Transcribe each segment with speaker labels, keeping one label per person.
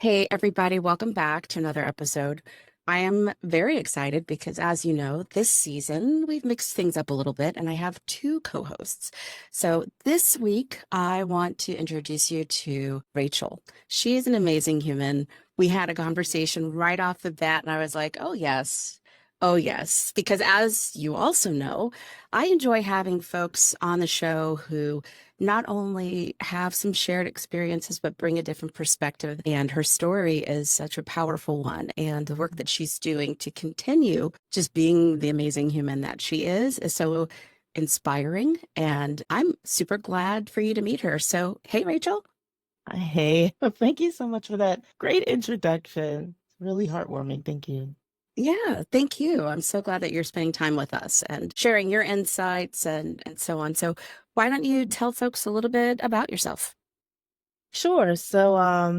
Speaker 1: Hey, everybody, welcome back to another episode. I am very excited because, as you know, this season we've mixed things up a little bit and I have two co hosts. So, this week I want to introduce you to Rachel. She is an amazing human. We had a conversation right off the bat, and I was like, oh, yes. Oh, yes. Because, as you also know, I enjoy having folks on the show who not only have some shared experiences, but bring a different perspective. And her story is such a powerful one. And the work that she's doing to continue just being the amazing human that she is so inspiring. And I'm super glad for you to meet her. So, hey, Rachel.
Speaker 2: Hey, thank you so much for that great introduction. Really heartwarming. Thank you.
Speaker 1: Yeah, thank you. I'm so glad that you're spending time with us and sharing your insights and so on. So, why don't you tell folks a little bit about yourself?
Speaker 2: Sure.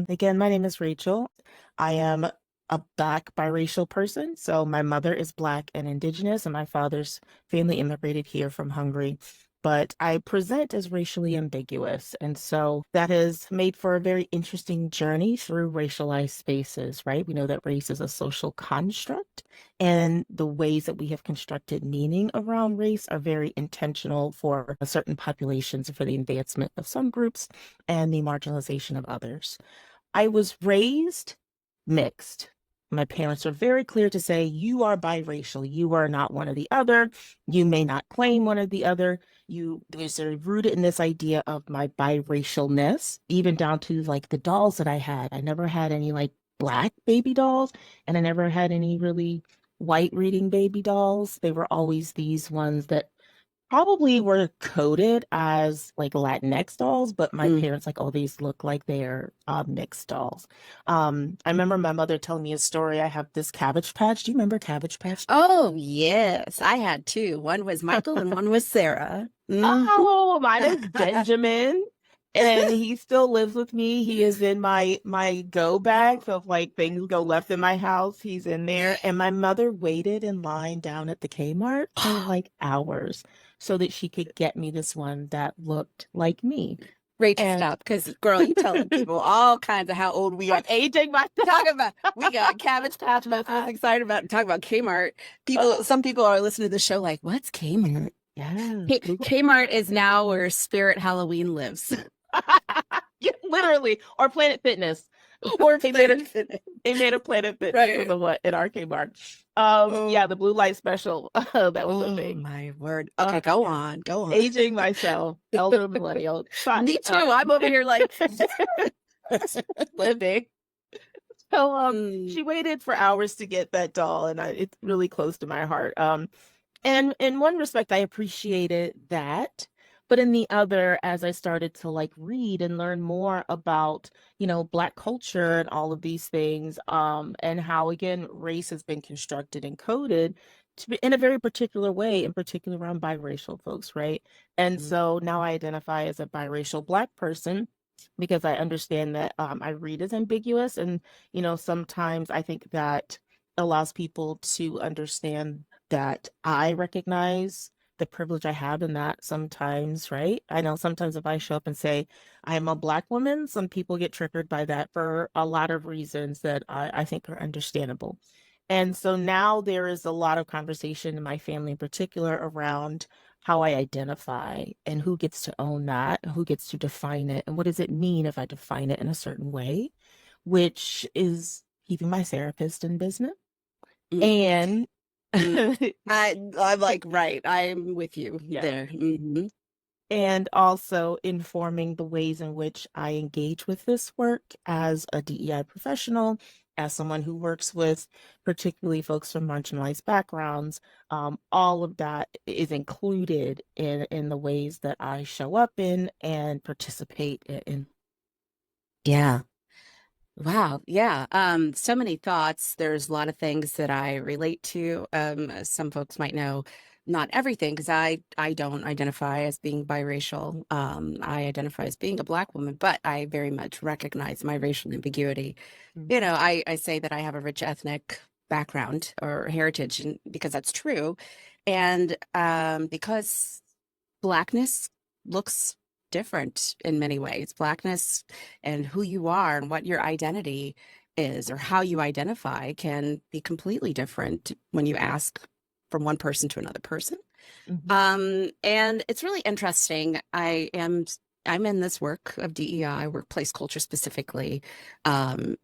Speaker 2: Again, my name is Rachel. I am a Black biracial person. So my mother is Black and Indigenous, and my father's family immigrated here from Hungary. But I present as racially ambiguous. And so that has made for a very interesting journey through racialized spaces, right? We know that race is a social construct, and the ways that we have constructed meaning around race are very intentional for certain populations and for the advancement of some groups and the marginalization of others. I was raised mixed. My parents are very clear to say, you are biracial. You are not one or the other. You may not claim one or the other. There's a rooted in this idea of my biracialness, even down to like the dolls that I had. I never had any like Black baby dolls, and I never had any really white reading baby dolls. They were always these ones that probably were coded as like Latinx dolls, but my
Speaker 1: Mm.
Speaker 2: parents like, oh, these look like they're mixed dolls. I remember my mother telling me a story. I have this Cabbage Patch. Do you remember Cabbage Patch?
Speaker 1: Oh, yes, I had two. One was Michael and one was Sarah. Mhm.
Speaker 2: Oh, mine is Benjamin. And he still lives with me. He is in my go bag. So if like things go left in my house, he's in there. And my mother waited in line down at the Kmart for like hours so that she could get me this one that looked like me.
Speaker 1: Rachel,
Speaker 2: And
Speaker 1: stop, because girl, you telling people all kinds of how old we are.
Speaker 2: I'm aging myself.
Speaker 1: Talking about we got Cabbage Patch, and I was excited about talking about Kmart. Some people are listening to the show like, "What's Kmart?"
Speaker 2: Yes, blue.
Speaker 1: Kmart is now where Spirit Halloween lives.
Speaker 2: Yeah, literally, or Planet Fitness.
Speaker 1: Or
Speaker 2: They made
Speaker 1: Planet Fitness.
Speaker 2: They made a Planet Fitness for
Speaker 1: Right.
Speaker 2: the what in our Kmart. Yeah,
Speaker 1: Oh,
Speaker 2: the blue light special. That was a
Speaker 1: oh
Speaker 2: thing.
Speaker 1: my word.
Speaker 2: Uh,
Speaker 1: Okay, go on, go on.
Speaker 2: Aging myself, elder millennial. Fine.
Speaker 1: Me too. I'm over here like
Speaker 2: Living. So
Speaker 1: mm,
Speaker 2: she waited for hours to get that doll, and it's really close to my heart. And in one respect, I appreciated that. But in the other, as I started to like read and learn more about, Black culture and all of these things, and how again race has been constructed and coded to be in a very particular way, in particular around biracial folks, right? And
Speaker 1: mm,
Speaker 2: so now I identify as a biracial Black person because I understand that I read as ambiguous, and sometimes I think that allows people to understand that I recognize the privilege I have in that sometimes, right? I know sometimes if I show up and say I'm a Black woman, some people get triggered by that for a lot of reasons that I think are understandable. And so now there is a lot of conversation in my family in particular around how I identify and who gets to own that, who gets to define it, and what does it mean if I define it in a certain way, which is keeping my therapist in business.
Speaker 1: mm,
Speaker 2: And
Speaker 1: mm. I'm like, right. I'm with you
Speaker 2: yeah,
Speaker 1: there. Mhm.
Speaker 2: and also informing the ways in which I engage with this work as a DEI professional, as someone who works with particularly folks from marginalized backgrounds. All of that is included in the ways that I show up in and participate in.
Speaker 1: Yeah. Wow. Yeah. So many thoughts. There's a lot of things that I relate to. Some folks might know not everything because I don't identify as being biracial. I identify as being a Black woman, but I very much recognize my racial ambiguity.
Speaker 2: Mhm.
Speaker 1: I say that I have a rich ethnic background or heritage, and because that's true, and because Blackness looks different in many ways. Blackness and who you are and what your identity is or how you identify can be completely different when you ask from one person to another person.
Speaker 2: Mhm.
Speaker 1: And it's really interesting. I'm in this work of DEI, workplace culture specifically. Um,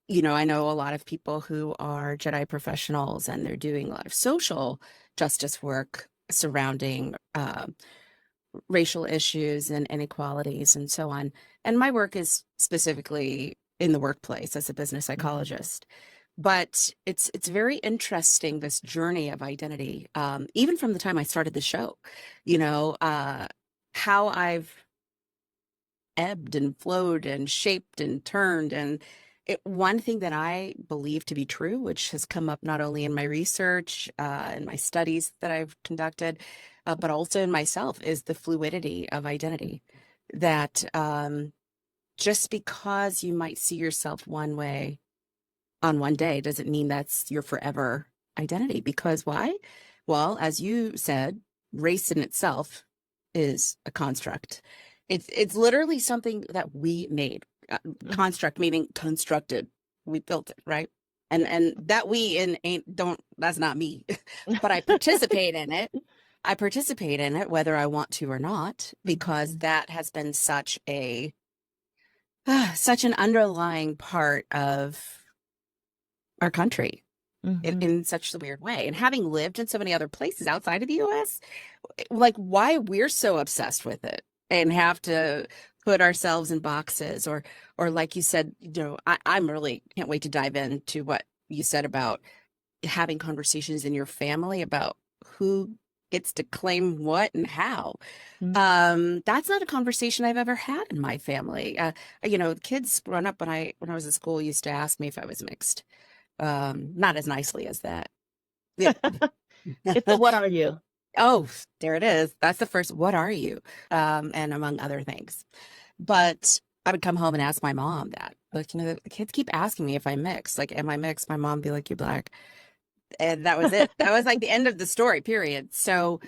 Speaker 1: I know a lot of people who are Jedi professionals and they're doing a lot of social justice work surrounding racial issues and inequalities and so on. And my work is specifically in the workplace as a business
Speaker 2: Mhm.
Speaker 1: psychologist. But it's very interesting, this journey of identity, even from the time I started the show, you know, uh, how I've ebbed and flowed and shaped and turned. And one thing that I believe to be true, which has come up not only in my research and my studies that I've conducted, but also in myself, is the fluidity of identity. That just because you might see yourself one way on one day doesn't mean that's your forever identity. Because why? Well, as you said, race in itself is a construct. It's literally something that we made.
Speaker 2: Mhm.
Speaker 1: Construct meaning constructed. We built it, right? And that we in ain't don't that's not me. But I participate in it. I participate in it whether I want to or not, because
Speaker 2: Mhm.
Speaker 1: that has been such a such an underlying part of our country
Speaker 2: Mhm.
Speaker 1: in such a weird way. And having lived in so many other places outside of the US, like why we're so obsessed with it and have to put ourselves in boxes or like you said, I'm really can't wait to dive into what you said about having conversations in your family about who gets to claim what and how.
Speaker 2: Mhm.
Speaker 1: That's not a conversation I've ever had in my family. The kids growing up when I was in school used to ask me if I was mixed. Not as nicely as that. Yeah.
Speaker 2: It's a what are you?
Speaker 1: Oh, there it is. That's the first, what are you? And among other things. But I would come home and ask my mom that. Like, the kids keep asking me if I'm mixed. Like, am I mixed? My mom would be like, you're black. And that was it. That was like the end of the story, period. So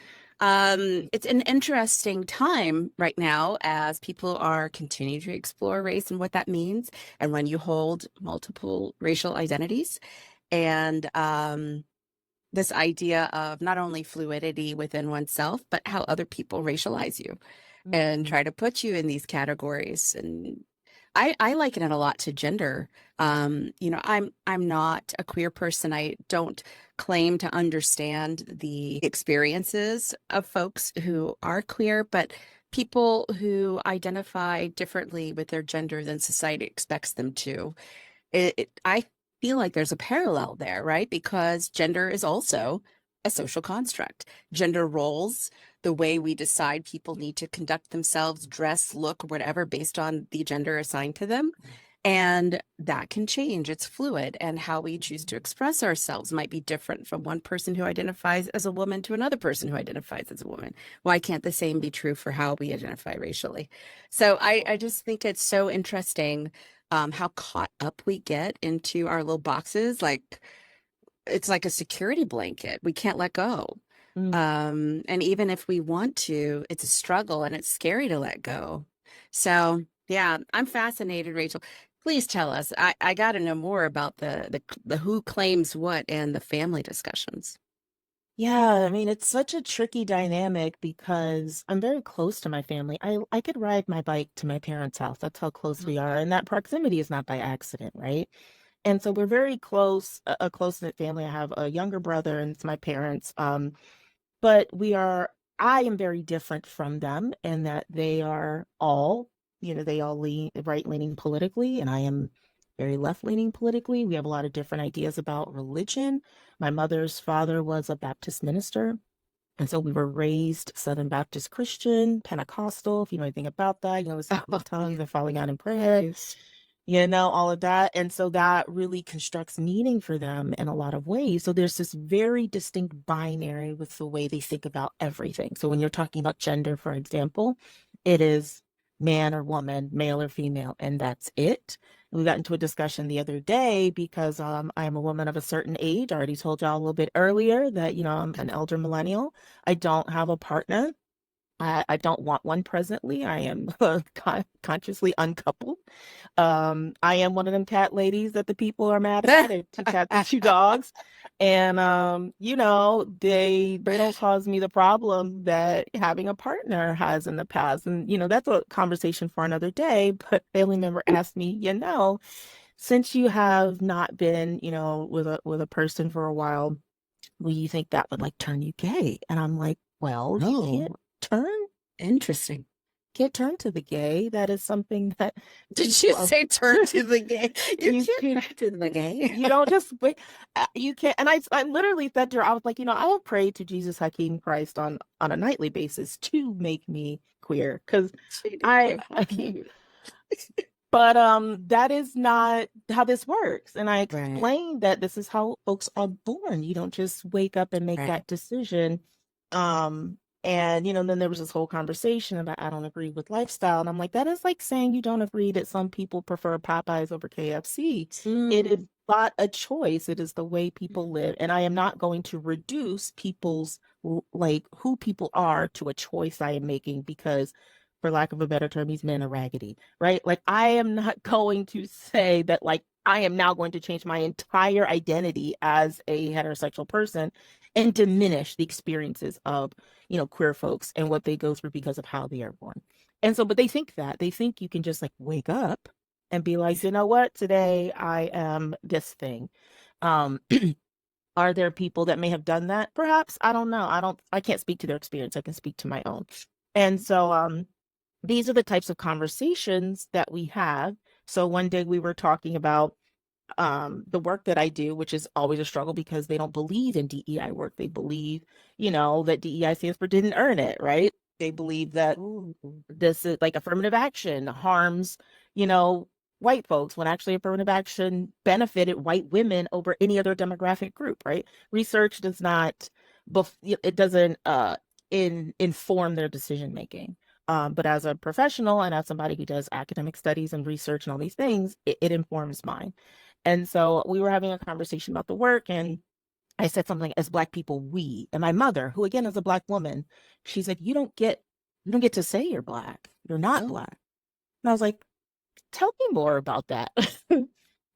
Speaker 1: it's an interesting time right now as people are continuing to explore race and what that means. And when you hold multiple racial identities and this idea of not only fluidity within oneself, but how other people racialize you and
Speaker 2: Mhm.
Speaker 1: try to put you in these categories. And I liken it a lot to gender. I'm not a queer person. I don't claim to understand the experiences of folks who are queer, but people who identify differently with their gender than society expects them to. I feel like there's a parallel there, right? Because gender is also a social construct. Gender roles, the way we decide people need to conduct themselves, dress, look, whatever, based on the gender assigned to them. And that can change. It's fluid. And how we choose to express ourselves might be different from one person who identifies as a woman to another person who identifies as a woman. Why can't the same be true for how we identify racially? So I just think it's so interesting how caught up we get into our little boxes. Like it's like a security blanket. We can't let go.
Speaker 2: Mhm.
Speaker 1: And even if we want to, it's a struggle and it's scary to let go. So yeah, I'm fascinated, Rachel. Please tell us. I got to know more about the who claims what and the family discussions.
Speaker 2: Yeah, I mean, it's such a tricky dynamic because I'm very close to my family. I could ride my bike to my parents' house. That's how close we are, and that proximity is not by accident, right? And so we're very close, a close-knit family. I have a younger brother, and it's my parents. But I am very different from them in that they all lean right-leaning politically, and I am very left-leaning politically. We have a lot of different ideas about religion. My mother's father was a Baptist minister. And so we were raised Southern Baptist Christian, Pentecostal, if you know anything about that, speaking in tongues and falling out in prayer,
Speaker 1: Yes.
Speaker 2: all of that. And so that really constructs meaning for them in a lot of ways. So there's this very distinct binary with the way they think about everything. So when you're talking about gender, for example, it is man or woman, male or female, and that's it. We got into a discussion the other day because I am a woman of a certain age. I already told y'all a little bit earlier that, I'm an elder millennial. I don't have a partner. I don't want one presently. I am consciously uncoupled. I am one of them cat ladies that the people are mad at. I have two cats and two dogs. And they don't cause me the problem that having a partner has in the past. And that's a conversation for another day. But family member asked me, since you have not been, with a person for a while, will you think that would like turn you gay? And I'm like, well, you
Speaker 1: Oh,
Speaker 2: can't turn
Speaker 1: interesting.
Speaker 2: can't turn to the gay. That is something that
Speaker 1: Did
Speaker 2: people
Speaker 1: you
Speaker 2: are
Speaker 1: say turn to the gay? You
Speaker 2: you
Speaker 1: can't
Speaker 2: can
Speaker 1: turn to the gay.
Speaker 2: you don't just wait. You can't. And I literally said to her, I was like, I will pray to Jesus Hakeem Christ on a nightly basis to make me queer, because
Speaker 1: Sweetie,
Speaker 2: I
Speaker 1: how cute.
Speaker 2: but that is not how this works. And I
Speaker 1: Right,
Speaker 2: explained that this is how folks are born. You don't just wake up and make
Speaker 1: right.
Speaker 2: that decision. And then there was this whole conversation about I don't agree with lifestyle. And I'm like, that is like saying you don't agree that some people prefer Popeyes over KFC. It
Speaker 1: Mm.
Speaker 2: is not a choice. It is the way people live. And I am not going to reduce people's like who people are to a choice I am making because, for lack of a better term, these men are raggedy, right? Like, I am not going to say that, like, I am now going to change my entire identity as a heterosexual person and diminish the experiences of, queer folks and what they go through because of how they are born. And so, but they think you can just like wake up and be like, you know what, today I am this thing. Um, are there people that may have done that? Perhaps. I don't know. I can't speak to their experience. I can speak to my own. And so, these are the types of conversations that we have. So one day we were talking about the work that I do, which is always a struggle because they don't believe in DEI work. They believe, that DEI stands for didn't earn it, right? They believe that
Speaker 1: Ooh.
Speaker 2: this is like affirmative action harms, you know, white folks when actually affirmative action benefited white women over any other demographic group, right? Research does not, it doesn't inform their decision making. But as a professional and as somebody who does academic studies and research and all these things, it informs mine. And so we were having a conversation about the work, and I said something as Black people, we, and my mother, who again is a Black woman, she said, you don't get to say you're Black. You're not
Speaker 1: Oh,
Speaker 2: Black. And I was like, tell me more about that.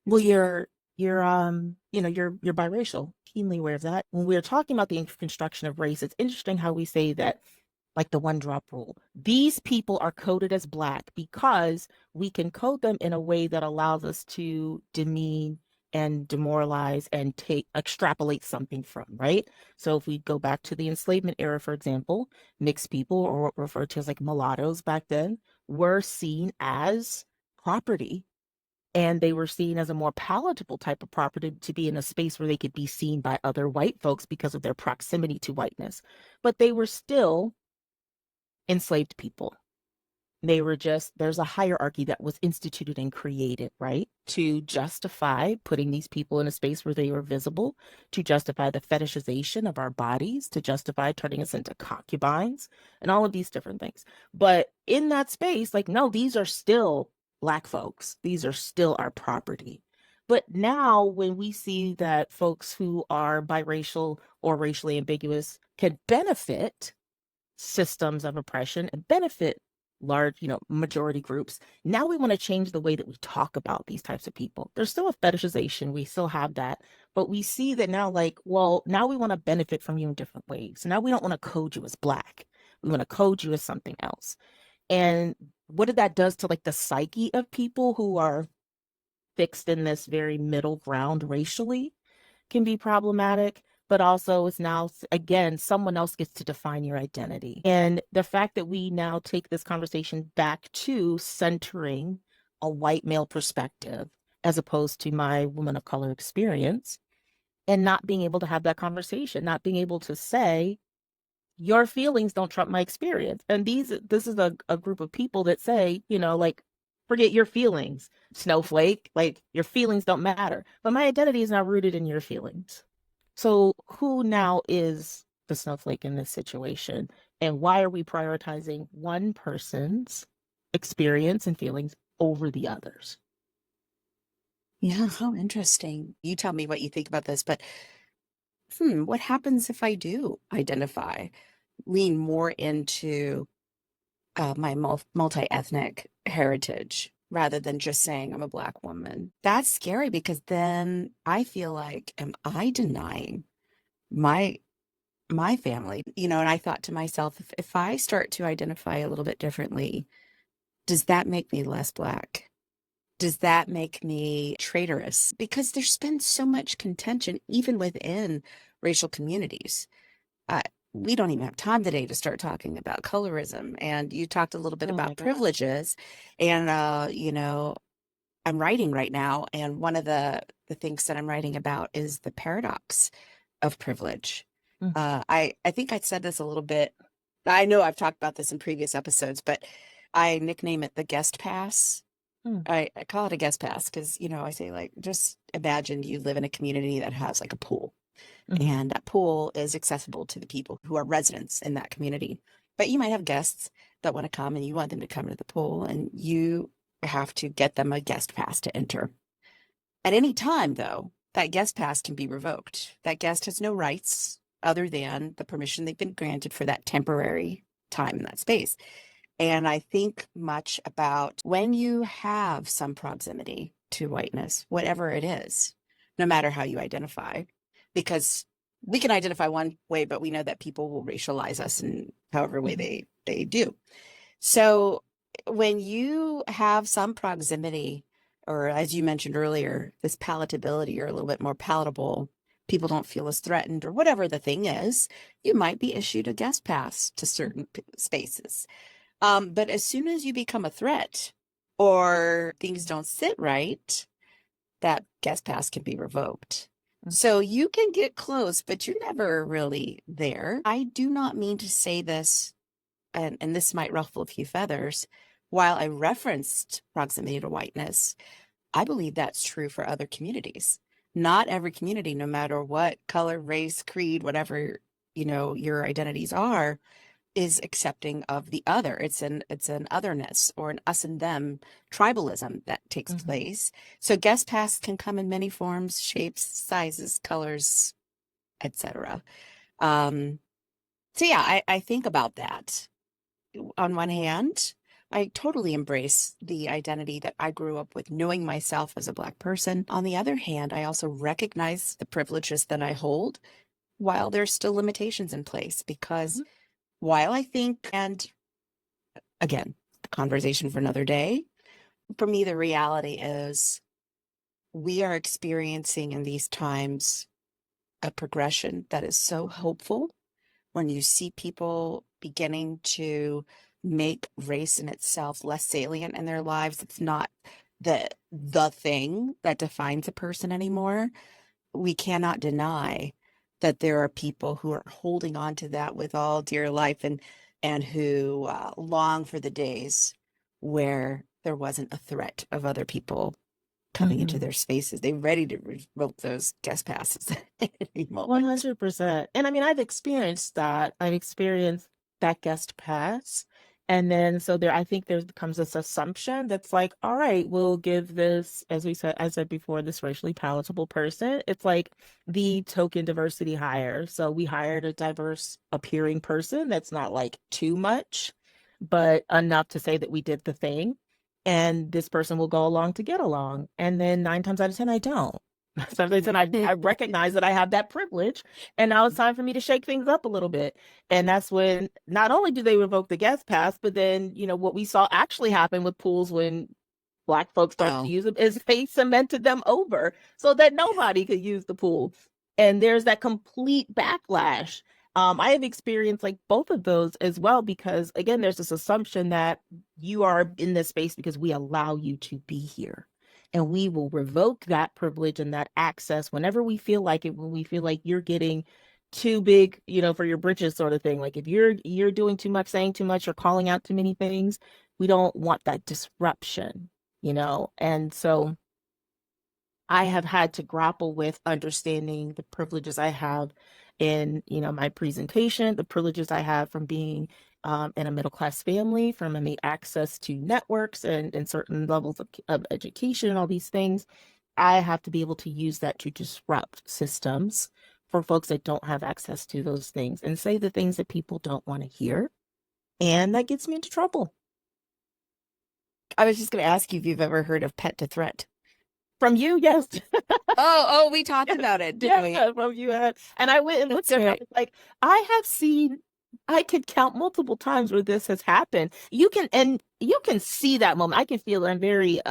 Speaker 2: Well, you're biracial, keenly aware of that. When we were talking about the construction of race, it's interesting how we say that, like the one drop rule. These people are coded as Black because we can code them in a way that allows us to demean and demoralize and extrapolate something from, right? So if we go back to the enslavement era, for example, mixed people, or what referred to as like mulattoes back then, were seen as property, and they were seen as a more palatable type of property to be in a space where they could be seen by other white folks because of their proximity to whiteness. But they were still enslaved people. There's a hierarchy that was instituted and created, right? To justify putting these people in a space where they were visible, to justify the fetishization of our bodies, to justify turning us into concubines, and all of these different things. But in that space, like, no, these are still Black folks. These are still our property. But now, when we see that folks who are biracial or racially ambiguous can benefit systems of oppression and benefit large, majority groups. Now we want to change the way that we talk about these types of people. There's still a fetishization. We still have that. But we see that now, like, well, now we want to benefit from you in different ways. So now we don't want to code you as Black. We want to code you as something else. And what did that does to like the psyche of people who are fixed in this very middle ground racially can be problematic, but also it's now, again, someone else gets to define your identity. And the fact that we now take this conversation back to centering a white male perspective as opposed to my woman of color experience, and not being able to have that conversation, not being able to say, your feelings don't trump my experience. And this is a group of people that say, like, forget your feelings, snowflake, like your feelings don't matter. But my identity is not rooted in your feelings. So who now is the snowflake in this situation? And why are we prioritizing one person's experience and feelings over the others?
Speaker 1: yeah, how interesting. You tell me what you think about this, but what happens if I do identify, lean more into my multi-ethnic heritage rather than just saying I'm a Black woman. That's scary because then I feel like, am I denying my my family? And I thought to myself, if I start to identify a little bit differently, does that make me less Black? Does that make me traitorous? Because there's been so much contention, even within racial communities. Uh, we don't even have time today to start talking about colorism. And you talked a little bit
Speaker 2: Oh my
Speaker 1: about
Speaker 2: gosh.
Speaker 1: privileges. And, I'm writing right now. And one of the things that I'm writing about is the paradox of privilege.
Speaker 2: Mm,
Speaker 1: I think I said this a little bit. I know I've talked about this in previous episodes, but I nickname it the guest pass.
Speaker 2: mm,
Speaker 1: I call it a guest pass because, I say, like, just imagine you live in a community that has like a pool,
Speaker 2: mhm,
Speaker 1: and that pool is accessible to the people who are residents in that community. But you might have guests that want to come and you want them to come to the pool, and you have to get them a guest pass to enter. At any time, though, that guest pass can be revoked. That guest has no rights other than the permission they've been granted for that temporary time in that space. And I think much about when you have some proximity to whiteness, whatever it is, no matter how you identify, because we can identify one way, but we know that people will racialize us in however way
Speaker 2: mhm,
Speaker 1: they do. So when you have some proximity, or as you mentioned earlier, this palatability or a little bit more palatable, people don't feel as threatened or whatever the thing is, you might be issued a guest pass to certain spaces. But as soon as you become a threat or things don't sit right, that guest pass can be revoked.
Speaker 2: mm,
Speaker 1: So you can get close, but you're never really there. I do not mean to say this, and this might ruffle a few feathers. While I referenced proximity to whiteness, I believe that's true for other communities. Not every community, no matter what color, race, creed, whatever, your identities are, is accepting of the other. It's an otherness or an us and them tribalism that takes
Speaker 2: mhm.
Speaker 1: place. So guest pass can come in many forms, shapes, sizes, colors, etc. Um, so yeah, I think about that. On one hand, I totally embrace the identity that I grew up with, knowing myself as a Black person. On the other hand, I also recognize the privileges that I hold while there's still limitations in place because
Speaker 2: Mhm.
Speaker 1: while I think, and again, conversation for another day. For me, the reality is we are experiencing in these times a progression that is so hopeful when you see people beginning to make race in itself less salient in their lives. It's not the thing that defines a person anymore. We cannot deny that there are people who are holding on to that with all dear life, and who long for the days where there wasn't a threat of other people coming into
Speaker 2: Mhm.
Speaker 1: their spaces. They're ready to revoke those guest passes at any moment.
Speaker 2: 100%. And I mean, I've experienced that. I've experienced that guest pass. And then so there I think there becomes this assumption that's like, all right, we'll give this, as we said, I said before, this racially palatable person. It's like the token diversity hire. So we hired a diverse appearing person that's not like too much, but enough to say that we did the thing. And this person will go along to get along. And then 9 times out of 10, I don't. So then I recognize that I have that privilege, and now it's time for me to shake things up a little bit. And that's when not only do they revoke the guest pass, but then, what we saw actually happen with pools when Black folks started to
Speaker 1: Oh,
Speaker 2: use them is they cemented them over so that nobody could use the pool. And there's that complete backlash. I have experienced like both of those as well, because again, there's this assumption that you are in this space because we allow you to be here. And we will revoke that privilege and that access whenever we feel like it, when we feel like you're getting too big, for your britches sort of thing. Like if you're doing too much, saying too much, or calling out too many things, we don't want that disruption. And so I have had to grapple with understanding the privileges I have in, my presentation, the privileges I have from being in a middle class family, from having access to networks and certain levels of education and all these things. I have to be able to use that to disrupt systems for folks that don't have access to those things and say the things that people don't want to hear. and that gets me into trouble.
Speaker 1: I was just going to ask you if you've ever heard of pet to threat.
Speaker 2: From you, yes.
Speaker 1: Oh, we talked
Speaker 2: Yes,
Speaker 1: about it, didn't we?
Speaker 2: yeah, from you had. And I went and looked
Speaker 1: That's
Speaker 2: at it. I
Speaker 1: right.
Speaker 2: was like, I have seen, I could count multiple times where this has happened. And you can see that moment. I can feel it. I'm very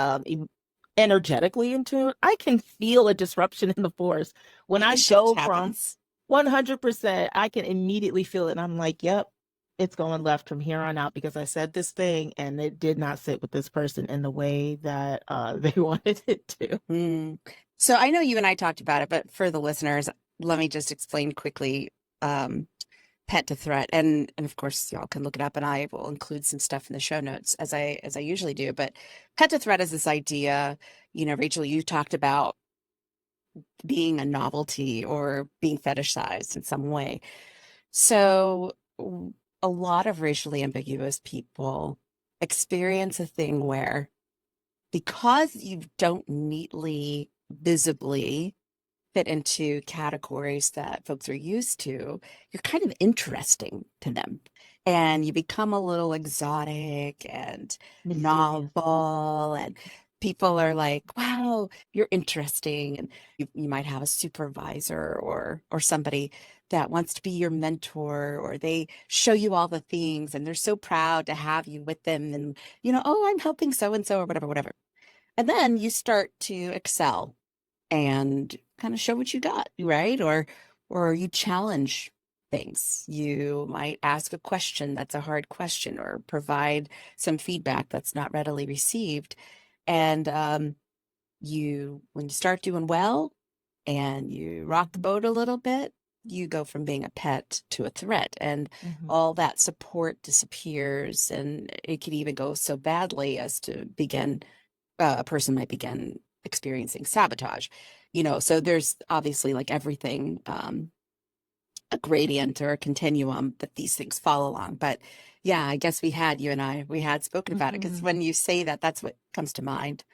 Speaker 2: energetically into it. I can feel a disruption in the force. When
Speaker 1: A
Speaker 2: I
Speaker 1: shift
Speaker 2: go from
Speaker 1: happens.
Speaker 2: 100%, I can immediately feel it. And I'm like, yep, it's going left from here on out because I said this thing and it did not sit with this person in the way that they wanted it to.
Speaker 1: Mm. So I know you and I talked about it, but for the listeners, let me just explain quickly um, pet to threat. And of course, y'all can look it up and I will include some stuff in the show notes as I usually do. But pet to threat is this idea, Rachel, you talked about being a novelty or being fetishized in some way. So a lot of racially ambiguous people experience a thing where because you don't neatly, visibly fit into categories that folks are used to, you're kind of interesting to them. And you become a little exotic and
Speaker 2: Mysterious.
Speaker 1: novel, and people are like, wow, you're interesting. And you might have a supervisor or somebody that wants to be your mentor, or they show you all the things and they're so proud to have you with them. And, oh, I'm helping so and so, or whatever, whatever. And then you start to excel and kind of show what you got, right? Or you challenge things. You might ask a question that's a hard question or provide some feedback that's not readily received. And when you start doing well and you rock the boat a little bit, you go from being a pet to a threat, and
Speaker 2: Mhm.
Speaker 1: all that support disappears. And it could even go so badly as to begin a person might begin experiencing sabotage. So there's obviously like everything, a gradient or a continuum that these things fall along. But yeah, I guess we had spoken about it because
Speaker 2: Mhm.
Speaker 1: when you say that, that's what comes to mind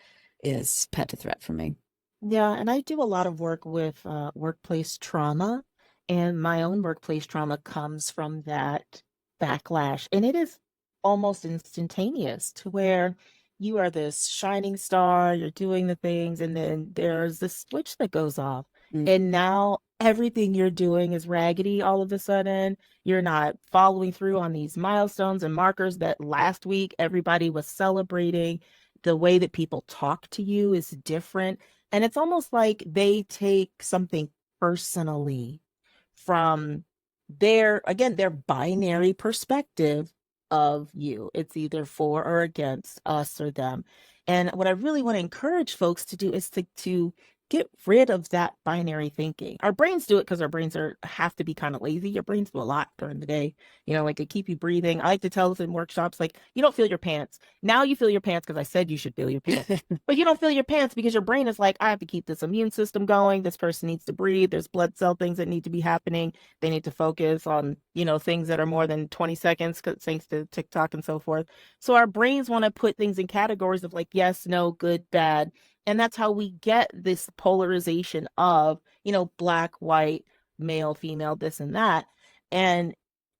Speaker 1: is pet to threat for me.
Speaker 2: Yeah, and I do a lot of work with workplace trauma, and my own workplace trauma comes from that backlash. And it is almost instantaneous to where you are this shining star, you're doing the things, and then there's this switch that goes off.
Speaker 1: Mm,
Speaker 2: And now everything you're doing is raggedy all of a sudden. You're not following through on these milestones and markers that last week everybody was celebrating. The way that people talk to you is different, and it's almost like they take something personally from their binary perspective of you. It's either for or against us or them. And what I really want to encourage folks to do is to get rid of that binary thinking. Our brains do it because our brains have to be kind of lazy. Your brains do a lot during the day. Like they keep you breathing. I like to tell us in workshops, like, you don't feel your pants. Now you feel your pants because I said you should feel your pants. But you don't feel your pants because your brain is like, I have to keep this immune system going. This person needs to breathe. There's blood cell things that need to be happening. They need to focus on, things that are more than 20 seconds, thanks to TikTok and so forth. So our brains want to put things in categories of like, yes, no, good, bad. And that's how we get this polarization of, black, white, male, female, this and that. And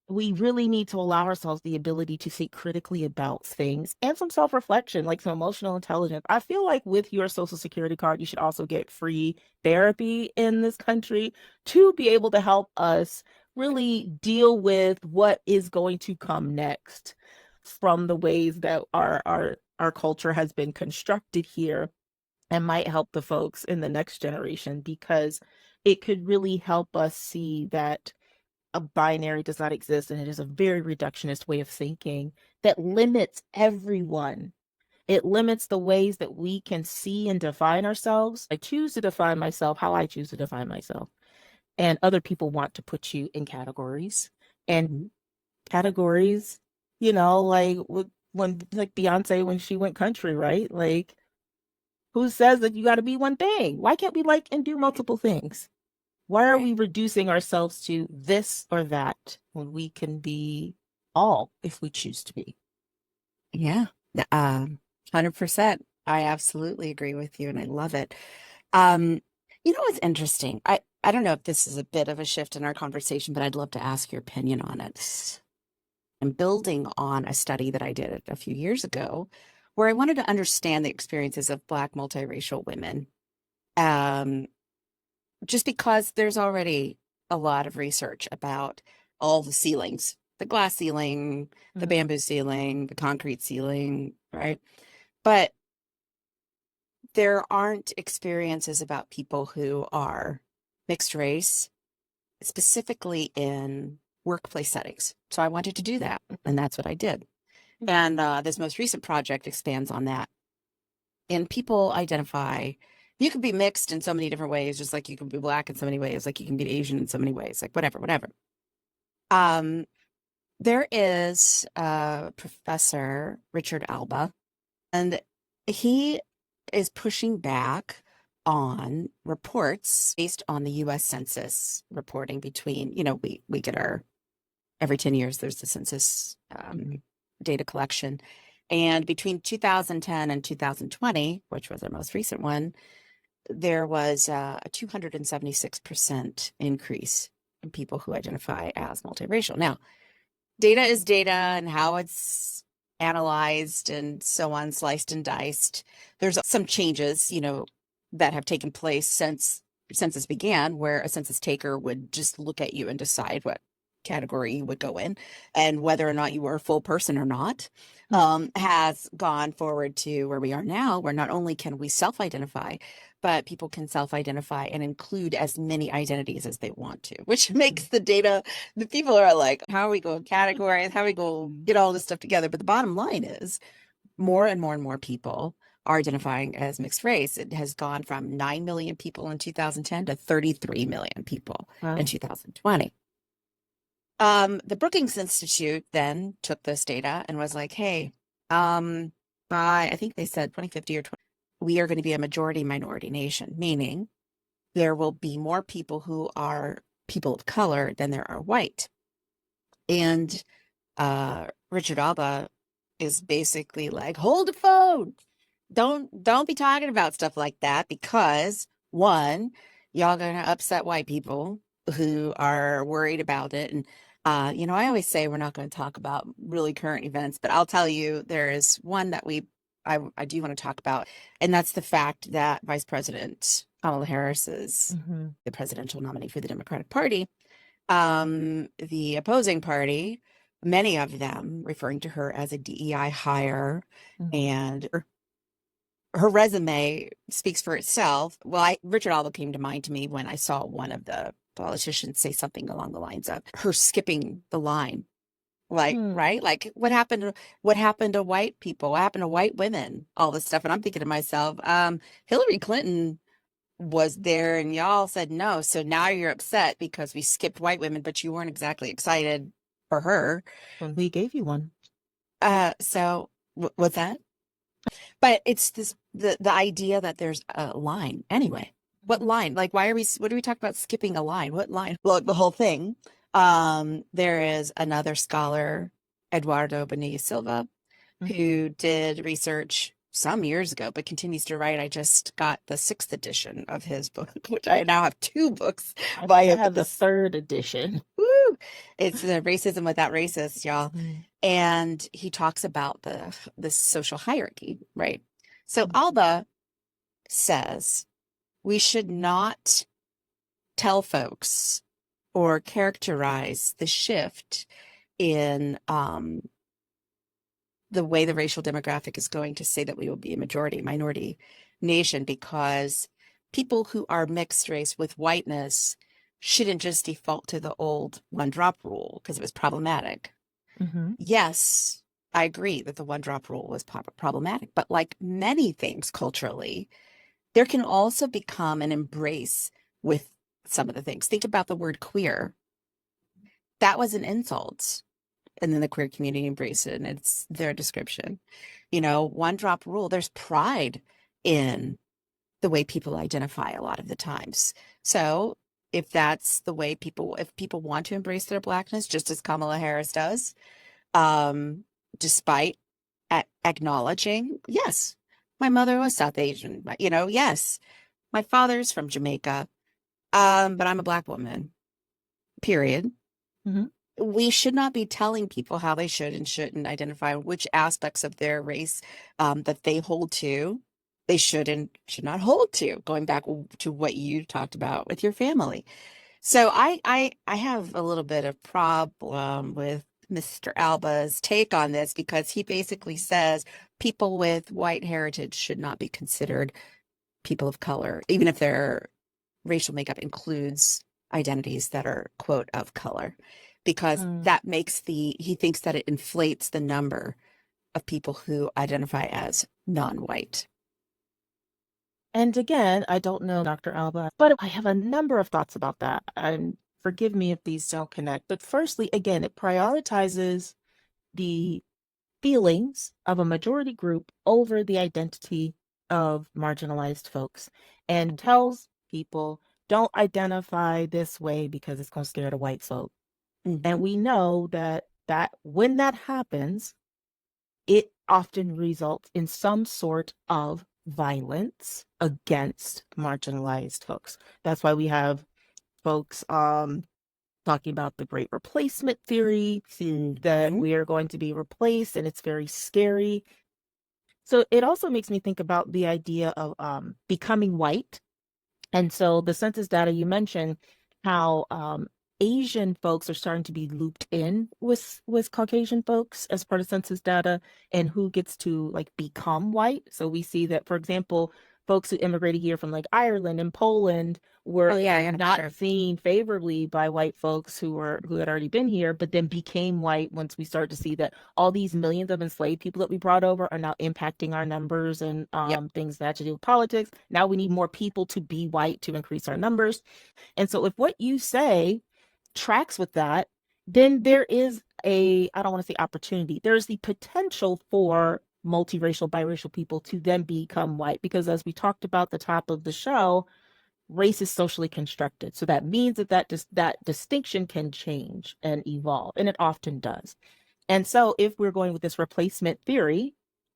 Speaker 2: we really need to allow ourselves the ability to think critically about things and some self-reflection, like some emotional intelligence. I feel like with your social security card, you should also get free therapy in this country to be able to help us really deal with what is going to come next from the ways that our culture has been constructed here, and might help the folks in the next generation, because it could really help us see that a binary does not exist, and it is a very reductionist way of thinking that limits everyone. It limits the ways that we can see and define ourselves. I choose to define myself how I choose to define myself. And other people want to put you in categories. And categories, like when like Beyonce when she went country, right? Like, who says that you got to be one thing? Why can't we like and do multiple things? Why are
Speaker 1: right.
Speaker 2: we reducing ourselves to this or that when we can be all if we choose to be?
Speaker 1: Yeah. 100%. I absolutely agree with you and I love it. Um, what's interesting? I don't know if this is a bit of a shift in our conversation, but I'd love to ask your opinion on it. I'm building on a study that I did a few years ago where I wanted to understand the experiences of Black multiracial women. Um, just because there's already a lot of research about all the ceilings, the glass ceiling, the
Speaker 2: Mhm.
Speaker 1: bamboo ceiling, the concrete ceiling, right? But there aren't experiences about people who are mixed race, specifically in workplace settings. So I wanted to do that, and that's what I did. And this most recent project expands on that. And people identify, you can be mixed in so many different ways, just like you can be Black in so many ways, like you can be Asian in so many ways, like whatever, whatever. Um, there is Professor Richard Alba, and he is pushing back on reports based on the US Census reporting between, we get our every 10 years, there's the census data collection. And between 2010 and 2020, which was our most recent one, there was a 276% increase in people who identify as multiracial. Now, data is data and how it's analyzed and so on, sliced and diced. There's some changes, that have taken place since census began, where a census taker would just look at you and decide what category you would go in and whether or not you were a full person or not, has gone forward to where we are now, where not only can we self-identify, but people can self-identify and include as many identities as they want to, which makes the data, the people are like, how are we going categories? How are we going get all this stuff together? But the bottom line is more and more and more people are identifying as mixed race. It has gone from 9 million people in 2010 to 33 million people in
Speaker 2: Wow.
Speaker 1: 2020. The Brookings Institute then took this data and was like, hey, by I think they said 2050 or 20, we are going to be a majority minority nation, meaning there will be more people who are people of color than there are white. And Richard Alba is basically like, hold the phone. Don't be talking about stuff like that because one, y'all gonna upset white people who are worried about it. And I always say we're not going to talk about really current events, but I'll tell you there is one that I do want to talk about, and that's the fact that Vice President Kamala Harris is
Speaker 2: Mhm.
Speaker 1: the presidential nominee for the Democratic Party. The opposing party, many of them referring to her as a DEI hire,
Speaker 2: Mhm.
Speaker 1: and her resume speaks for itself. Well, Richard Alba came to mind to me when I saw one of the politicians say something along the lines of her skipping the line. Like,
Speaker 2: Hmm.
Speaker 1: right? Like what happened to white people? What happened to white women? All this stuff. And I'm thinking to myself, Hillary Clinton was there and y'all said no. So now you're upset because we skipped white women, but you weren't exactly excited for her.
Speaker 2: When we gave you one.
Speaker 1: So what's that? But it's the idea that there's a line. Anyway, what line? Like, what are we talking about skipping a line? What line? Look, the whole thing. There is another scholar, Eduardo Bonilla Silva,
Speaker 2: Mhm.
Speaker 1: who did research some years ago, but continues to write. I just got the sixth edition of his book, which I now have two books
Speaker 2: I
Speaker 1: by
Speaker 2: think I
Speaker 1: him,
Speaker 2: have
Speaker 1: but
Speaker 2: the
Speaker 1: this,
Speaker 2: third edition.
Speaker 1: woo, it's Racism Without Racist, y'all.
Speaker 2: Mhm.
Speaker 1: And he talks about the social hierarchy, right? So
Speaker 2: Mhm.
Speaker 1: Alba says we should not tell folks or characterize the shift in the way the racial demographic is going to say that we will be a majority minority nation because people who are mixed race with whiteness shouldn't just default to the old one drop rule because it was problematic.
Speaker 2: Mhm.
Speaker 1: Yes, I agree that the one drop rule was problematic, but like many things culturally, there can also become an embrace with some of the things. Think about the word queer. That was an insult. And then the queer community embraced it, and it's their description. One drop rule, there's pride in the way people identify a lot of the times. So if that's the way if people want to embrace their blackness, just as Kamala Harris does, um, despite acknowledging, yes, my mother was South Asian, but, yes, my father's from Jamaica, but I'm a black woman, period.
Speaker 2: Mhm.
Speaker 1: we should not be telling people how they should and shouldn't identify, which aspects of their race that they hold to, they should and should not hold to, going back to what you talked about with your family. So I have a little bit of problem with Mr. Alba's take on this because he basically says people with white heritage should not be considered people of color, even if their racial makeup includes identities that are, quote, of color, because
Speaker 2: Mm.
Speaker 1: that makes he thinks that it inflates the number of people who identify as non-white.
Speaker 2: And again, I don't know Dr. Alba, but I have a number of thoughts about that. And forgive me if these don't connect. But firstly, again, it prioritizes the feelings of a majority group over the identity of marginalized folks and tells people don't identify this way because it's going to scare the white folk.
Speaker 1: Mm-hmm.
Speaker 2: And we know that when that happens, it often results in some sort of violence against marginalized folks. That's why we have folks talking about the great replacement theory, that
Speaker 1: Mm-hmm.
Speaker 2: we are going to be replaced and it's very scary. So it also makes me think about the idea of becoming white. And so the census data you mentioned, how Asian folks are starting to be looped in with Caucasian folks as part of census data, and who gets to like become white. So we see that, for example, folks who immigrated here from like Ireland and Poland
Speaker 1: Oh
Speaker 2: were
Speaker 1: yeah, yeah, for
Speaker 2: not
Speaker 1: sure.
Speaker 2: seen favorably by white folks who had already been here, but then became white once we start to see that all these millions of enslaved people that we brought over are now impacting our numbers and
Speaker 1: Yep.
Speaker 2: things that have to do with politics. Now we need more people to be white to increase our numbers. And so if what you say tracks with that, then there is I don't want to say opportunity, there's the potential for multiracial, biracial people to then become white. Because as we talked about at the top of the show, race is socially constructed. So that means that distinction can change and evolve, and it often does. And so if we're going with this replacement theory,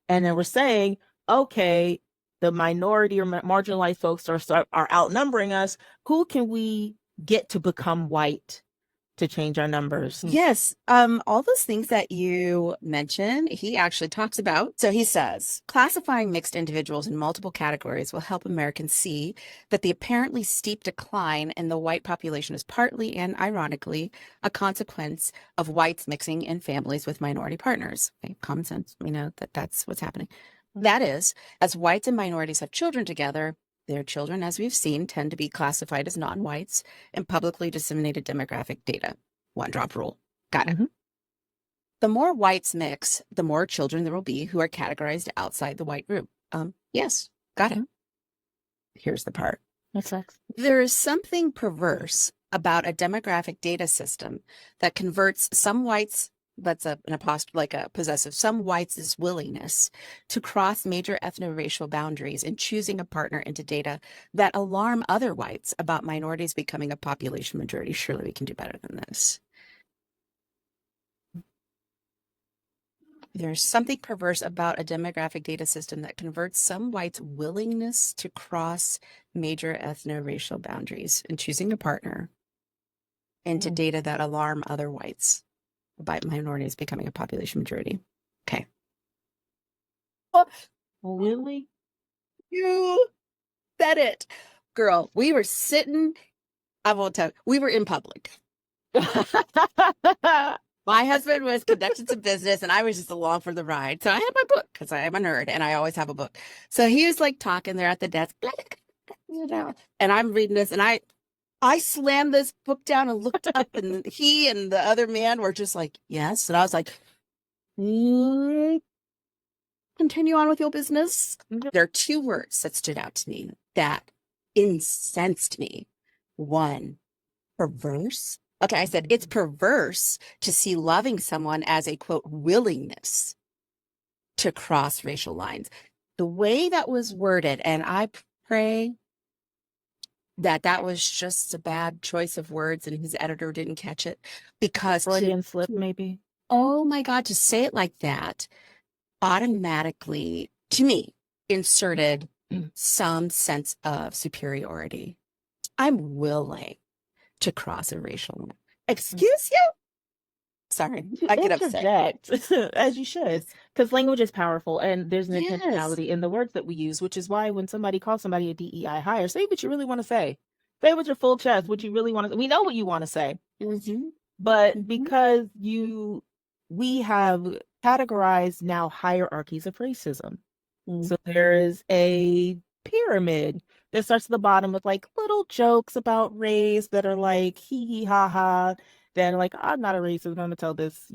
Speaker 2: and then we're saying, okay, the minority or marginalized folks are outnumbering us, who can we get to become white to change our numbers?
Speaker 1: Yes, all those things that you mentioned, he actually talks about. So he says, classifying mixed individuals in multiple categories will help Americans see that the apparently steep decline in the white population is partly and ironically a consequence of whites mixing in families with minority partners. Okay, common sense. We know that that's what's happening. That is, as whites and minorities have children together, their children, as we've seen, tend to be classified as non-whites in publicly disseminated demographic data. One drop rule. Got it.
Speaker 2: Mm-hmm.
Speaker 1: The more whites mix, the more children there will be who are categorized outside the white group. Yes, got it.
Speaker 2: Mm-hmm.
Speaker 1: Here's the part.
Speaker 2: That sucks.
Speaker 1: There is something perverse about a demographic data system that converts some whites, that's an apostrophe, like a possessive, some whites' willingness to cross major ethno-racial boundaries in choosing a partner into data that alarm other whites about minorities becoming a population majority. Surely we can do better than this. There's something perverse about a demographic data system that converts some whites' willingness to cross major ethno-racial boundaries in choosing a partner into
Speaker 2: Mm.
Speaker 1: data that alarm other whites about minorities becoming a population majority. Okay. Oh,
Speaker 2: Really?
Speaker 1: you said it. Girl, we were sitting, I won't tell, we were in public. My husband was conducting some business and I was just along for the ride. So I had my book because I am a nerd and I always have a book. So he was like talking there at the desk, and I'm reading this and I slammed this book down and looked up and he and the other man were just like, yes. And I was like, continue on with your business. There are two words that stood out to me that incensed me. One, perverse. Okay, I said it's perverse to see loving someone as a quote willingness to cross racial lines. The way that was worded, and I pray that that was just a bad choice of words and his editor didn't catch it because
Speaker 2: Freudian slip, maybe.
Speaker 1: oh my God, to say it like that automatically, to me, inserted some sense of superiority. I'm willing to cross a racial line. Excuse you? Sorry, I get upset.
Speaker 2: Interject, as you should, because language is powerful and there's an
Speaker 1: Yes.
Speaker 2: intentionality in the words that we use, which is why when somebody calls somebody a DEI hire, say what you really want to say. Say with your full chest what you really want to. We know what you want to say,
Speaker 1: Hmm.
Speaker 2: but
Speaker 1: Hmm.
Speaker 2: because we have categorized now hierarchies of racism.
Speaker 1: Mm.
Speaker 2: So there is a pyramid that starts at the bottom with like little jokes about race that are like hee hee ha ha. Then like I'm not a racist, I'm gonna tell this,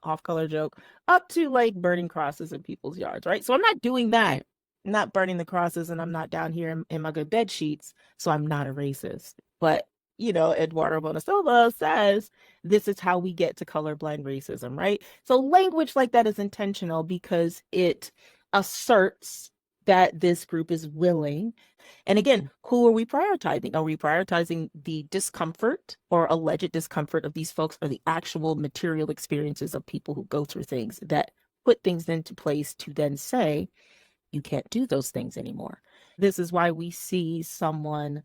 Speaker 2: off color joke, up to like burning crosses in people's yards, right? So I'm not doing that. I'm not burning the crosses and I'm not down here in my good bed sheets. So I'm not a racist. But Eduardo Bonasilva says this is how we get to colorblind racism, right? So language like that is intentional because it asserts that this group is willing. And again, who are we prioritizing? Are we prioritizing the discomfort or alleged discomfort of these folks or the actual material experiences of people who go through things that put things into place to then say, you can't do those things anymore? This is why we see someone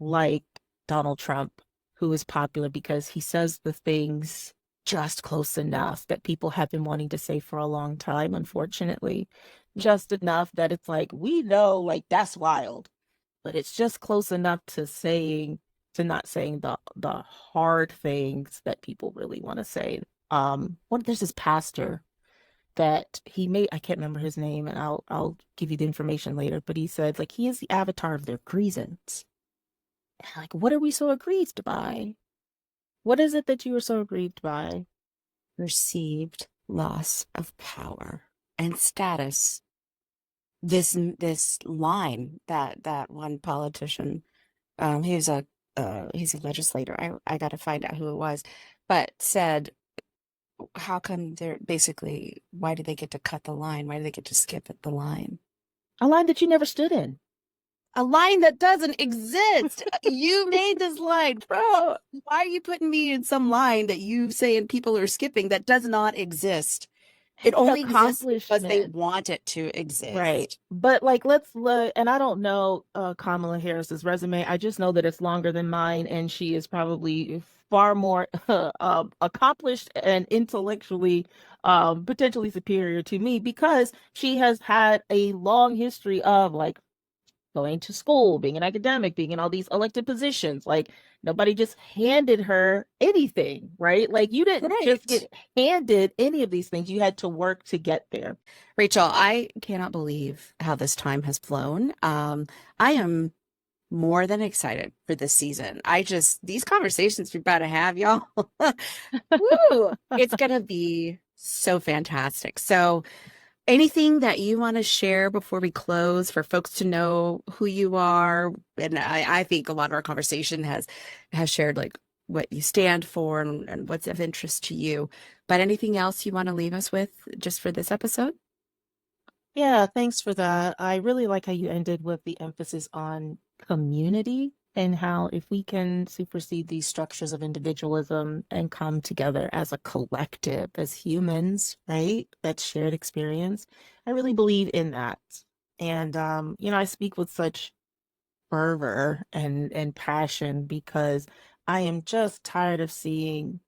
Speaker 2: like Donald Trump, who is popular because he says the things just close enough that people have been wanting to say for a long time, unfortunately. Just enough that it's like, we know, like, that's wild, but it's just close enough to not saying the hard things that people really want to say. There's this pastor that he made, I can't remember his name, and I'll give you the information later, but he said like he is the avatar of their grievance. Like, what are we so aggrieved by? What is it that you are so aggrieved by?
Speaker 1: Perceived loss of power and status. This line that one politician, he's a legislator. I got to find out who it was, but said, how come they're basically, why do they get to cut the line? Why do they get to skip at the line?
Speaker 2: A line that you never stood in.
Speaker 1: A line that doesn't exist. You made this line, bro. Why are you putting me in some line that you saying people are skipping that does not exist? It
Speaker 2: The
Speaker 1: only exists because they
Speaker 2: accomplishment.
Speaker 1: want it to
Speaker 2: Right.
Speaker 1: exist.
Speaker 2: But like let's look, and I don't know Kamala Harris's resume. I just know that it's longer than mine and she is probably far more accomplished and intellectually potentially superior to me because she has had a long history of like going to school, being an academic, being in all these elected positions. Like nobody just handed her anything, right? Like you didn't just
Speaker 1: Right.
Speaker 2: get handed any of these things. You had to work to get there.
Speaker 1: Rachel, I cannot believe how this time has flown. I am more than excited for this season. These conversations we're about to have, y'all. Woo! It's gonna be so fantastic. So, anything that you want to share before we close for folks to know who you are? And I think a lot of our conversation has shared like what you stand for and what's of interest to you. But anything else you want to leave us with just for this episode?
Speaker 2: Yeah, thanks for that. I really like how you ended with the emphasis on community and how if we can supersede these structures of individualism and come together as a collective, as humans, right? That shared experience. I really believe in that. And I speak with such fervor and passion because I am just tired of seeing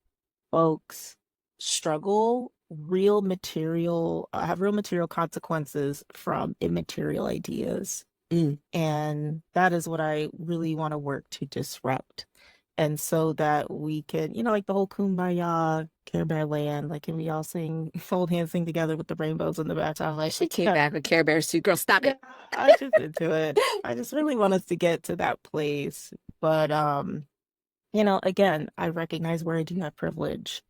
Speaker 2: folks struggle have real material consequences from immaterial ideas.
Speaker 1: Mm.
Speaker 2: And that is what I really want to work to disrupt. And so that we can, like the whole Kumbaya, Care Bear Land, like can we all sing, hold hands, sing together with the rainbows in the background? Like
Speaker 1: She
Speaker 2: we
Speaker 1: came
Speaker 2: got,
Speaker 1: back with Care Bears too. Girl, stop
Speaker 2: yeah,
Speaker 1: it.
Speaker 2: I just into it. I just really want us to get to that place. But again, I recognize where I do have privilege.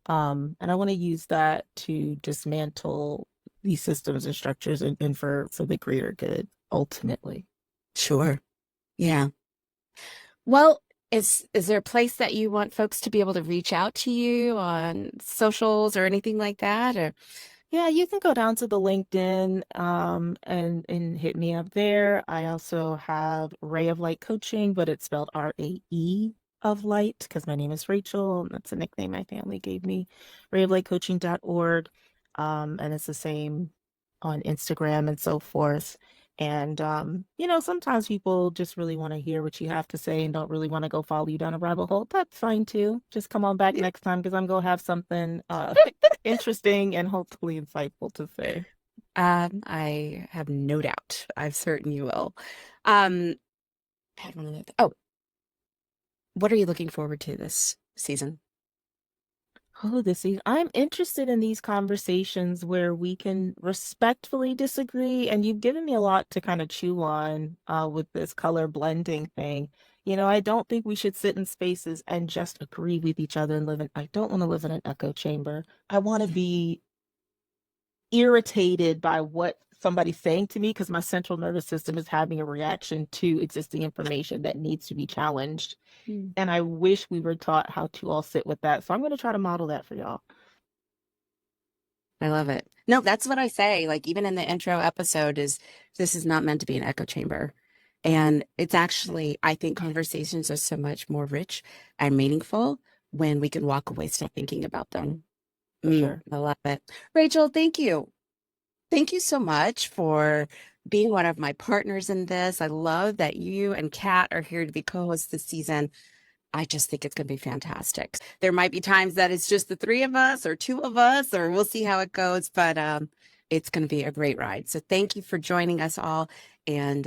Speaker 2: And I want to use that to dismantle these systems and structures and for the greater good, ultimately.
Speaker 1: Sure. Yeah. Well, is there a place that you want folks to be able to reach out to you on socials or anything like that? Or
Speaker 2: Yeah, you can go down to the LinkedIn and hit me up there. I also have Ray of Light Coaching, but it's spelled RAE of Light because my name is Rachel, and that's a nickname my family gave me. rayoflightcoaching.org. And it's the same on Instagram and so forth. And, sometimes people just really want to hear what you have to say and don't really want to go follow you down a rabbit hole. That's fine too. Just come on back next time because I'm going to have something interesting and hopefully insightful to say.
Speaker 1: I have no doubt. I'm certain you will. Um, I had one other oh, what are you looking forward to this season?
Speaker 2: Oh, this is, I'm interested in these conversations where we can respectfully disagree, and you've given me a lot to kind of chew on with this color blending thing. I don't think we should sit in spaces and just agree with each other and live in, I don't want to live in an echo chamber. I want to be irritated by what somebody's saying to me because my central nervous system is having a reaction to existing information that needs to be challenged.
Speaker 1: Hmm.
Speaker 2: And I wish we were taught how to all sit with that. So I'm going to try to model that for y'all.
Speaker 1: I love it. No, that's what I say. Like even in the intro episode is this is not meant to be an echo chamber. And it's actually, I think conversations are so much more rich and meaningful when we can walk away still thinking about them.
Speaker 2: For sure.
Speaker 1: I love it. Rachel, thank you. Thank you so much for being one of my partners in this. I love that you and Kat are here to be co-hosts this season. I just think it's going to be fantastic. There might be times that it's just the three of us or two of us, or we'll see how it goes, but it's going to be a great ride. So thank you for joining us all. And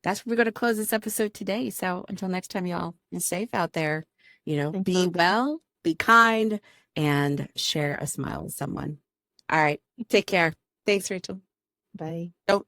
Speaker 1: that's where we're going to close this episode today. So until next time, y'all, be safe out there.
Speaker 2: Thanks
Speaker 1: Be
Speaker 2: for
Speaker 1: well, be kind, and share a smile with someone. All right. Take care. Thanks, Rachel.
Speaker 2: bye.
Speaker 1: Don't